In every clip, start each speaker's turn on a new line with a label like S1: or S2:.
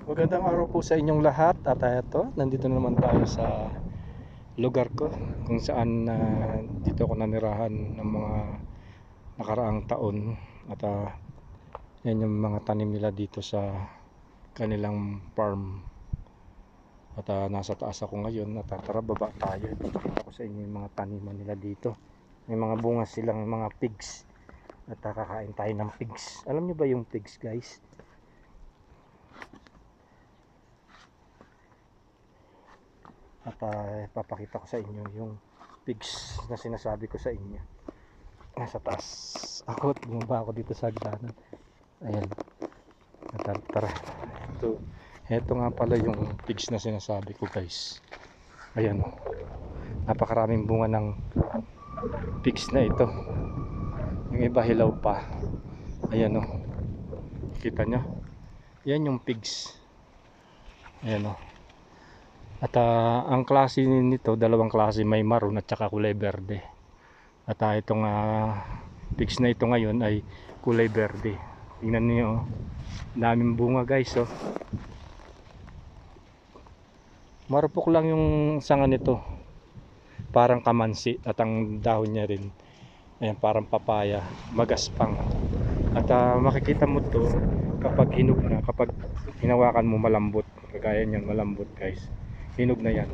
S1: Magandang araw po sa inyong lahat. At ito, nandito na naman tayo sa lugar ko kung saan dito ako nanirahan ng mga nakaraang taon. At yan yung mga tanim nila dito sa kanilang farm. At nasa taas ako ngayon. At tara, baba tayo. Ipakita ko sa inyo yung mga taniman nila dito. May mga bunga silang mga pigs. At kakain tayo ng pigs. Alam nyo ba yung pigs, guys? At ipapakita ko sa inyo yung pigs na sinasabi ko sa inyo. Nasa taas ako at bumaba ako dito sa hagdanan. Ayan. Tara. Ito nga pala yung pigs na sinasabi ko, guys. Ayan. Napakaraming bunga ng pigs na ito. Yung iba hilaw pa. Ayan o. Kita nyo? Yan yung pigs. Ayan o. At ang klase nito, dalawang klase, may maroon at saka kulay berde. At itong pigs na ito ngayon ay kulay berde. Tingnan niyo, oh. Daming bunga, guys, oh. Marupok lang yung sanga nito. Parang kamansi at ang dahon niya rin. Ayan, parang papaya, magaspang. At makikita mo to kapag hinog na, kapag hinawakan mo malambot. Kagaya niyan, malambot, guys. Hinog na yan.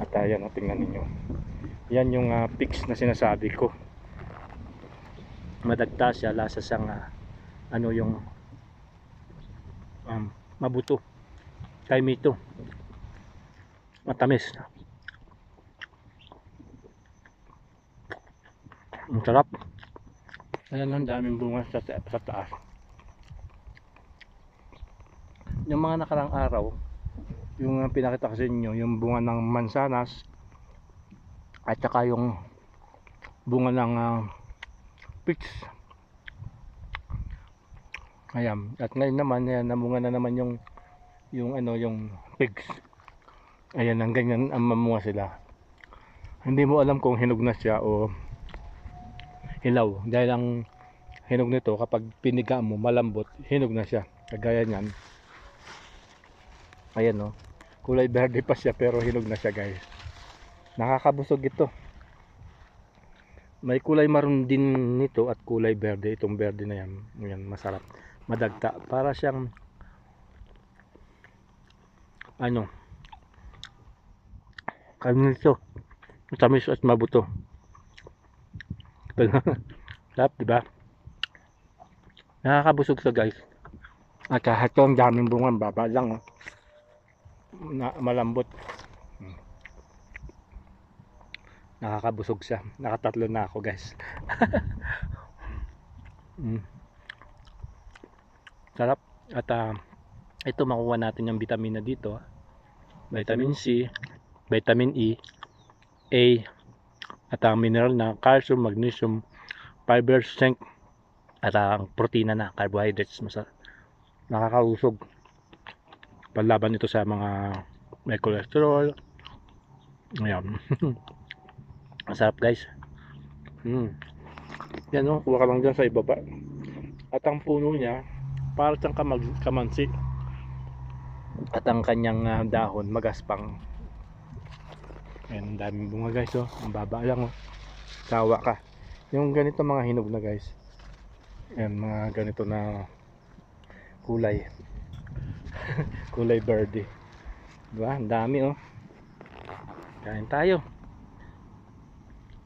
S1: At ayan, tingnan ninyo. Yan yung pigs na sinasabi ko. Madagta siya, lasa siyang ano yung mabuto. Kaimito. Matamis. Ang sarap. Ayan, ang daming bunga sa taas. Yung mga nakarang araw, yung pinakita ko sa inyo, yung bunga ng mansanas at saka yung bunga ng peach. Ayan, at ngayon naman ayan, namunga na naman yung pigs. Ayan, ang ganyan ang mamunga sila. Hindi mo alam kung hinog na siya o hilaw, dahil ang hinog nito kapag piniga mo malambot, hinog na siya. Kagaya niyan. Ayan, oh. Kulay berde pa siya pero hinog na siya, guys. Nakakabusog ito. May kulay maroon din nito at kulay berde. Itong berde na yan. Yan, masarap. Madagta. Para siyang ano, kanito. Tamis at mabuto. Sarap, diba? Nakakabusog siya, guys. At ito ang daming bunga. Baba lang, oh. Malambot. Nakakabusog siya. Nakatatlo na ako, guys. Sarap. At ito makuha natin yung vitamina dito. Vitamin C, vitamin E, A, at ang mineral na calcium, magnesium, fiber, zinc, at ang protina na carbohydrates. Nakakausog. Panlaban ito sa mga may cholesterol. Ayan. Ang sarap, guys. Yan, oh, kuha ka lang dyan sa ibaba. At ang puno niya para siyang kamansi. At ang kanyang dahon magaspang. Ayan, ang daming bunga, guys, oh. Ang baba lang, oh. Sawa ka. Yung ganito mga hinog na, guys. Ayan, mga ganito na kulay. Kulay verde. Diba? Ang dami, oh. Kain tayo.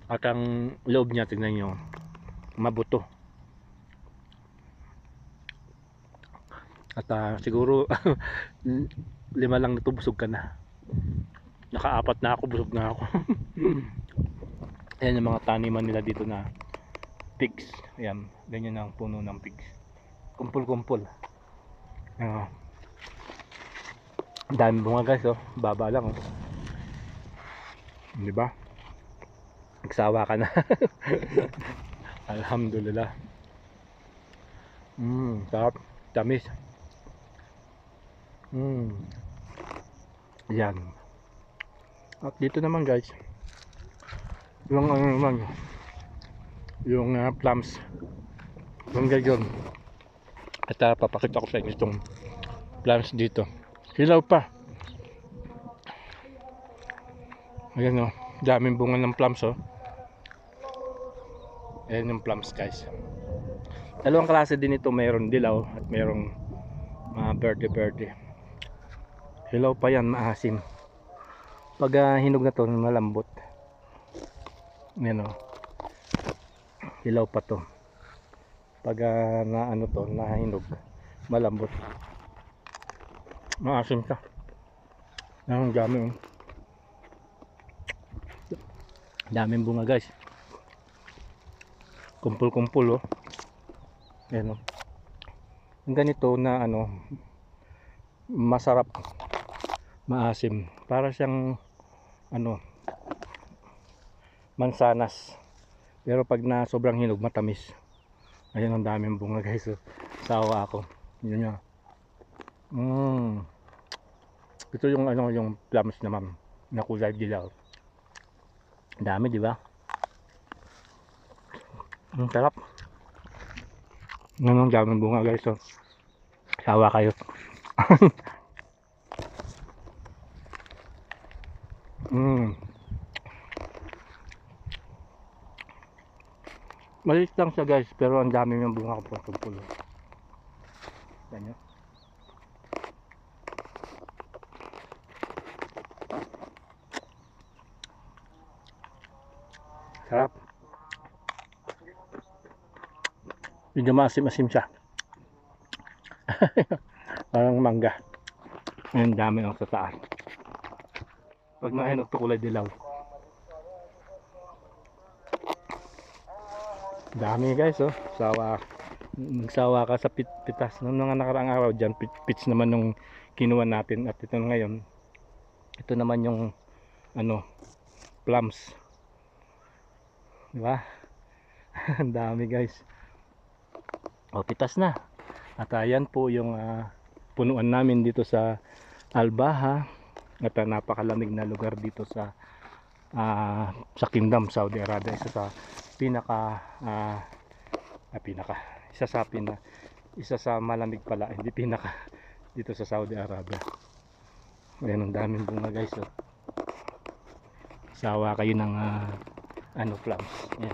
S1: At ang loob niya, tingnan nyo, mabuto. At siguro 5 lang nito, busog ka na. Naka-4 na ako, busog na ako. Ayan yung mga taniman nila dito na pigs. Ayan, ganyan ang puno ng pigs. Kumpul-kumpul. Ang dami bunga, guys, oh. Baba lang, oh. Diba? Nagsawa ka na. Alhamdulillah. Sarap. Tamis. Yan. At dito naman, guys, yung ano naman, yung plums. Yung gayon. At papakita ko sa inyo itong plums dito. Hilaw pa. Ayan o, daming bunga ng plums oh. Ayan yung plums guys. Dalawang klase din ito, mayroon dilaw at mayroong berde-berde. Hilaw pa yan, maasim. Pag hinog na to, malambot. Ayan o, hilaw pa to. Pag na ano to, nahinog, malambot. Maasim ka. Ang dami oh. Daming bunga guys. Kumpul-kumpul oh. Ayan oh. Ang ganito na ano, masarap, maasim. Para siyang ano, mansanas. Pero pag na sobrang hinog, matamis. Ayan, ang daming bunga guys oh. Sawa ako. Yun nga. Ito yung ano, yung plums naman na kulay dilaw. Dami, di ba? Ang sarap. Ang daming bunga guys oh. Sawa kayo. Maliit lang siya guys, pero ang dami ng bunga ko po pulo. Yan yun. Sarap. Medyo maasim-asim siya. Parang mangga. Ang dami ang sa taas. Pag nahinog to kulay dilaw. Dami guys oh. Nagsawa ka sa pitas. Noong mga nakaraang araw dyan, pits naman nung kinuha natin. At ito ngayon, ito naman yung ano, plums. Diba? Ang dami guys. O, pitas na. At ayan po yung punuan namin dito sa Albaha. At napakalamig na lugar dito sa Kingdom, Saudi Arabia. Isa sa malamig pala, hindi pinaka dito sa Saudi Arabia. Ayan, ang daming bunga guys oh. Sawa kayo ng ano, plums. Ayan.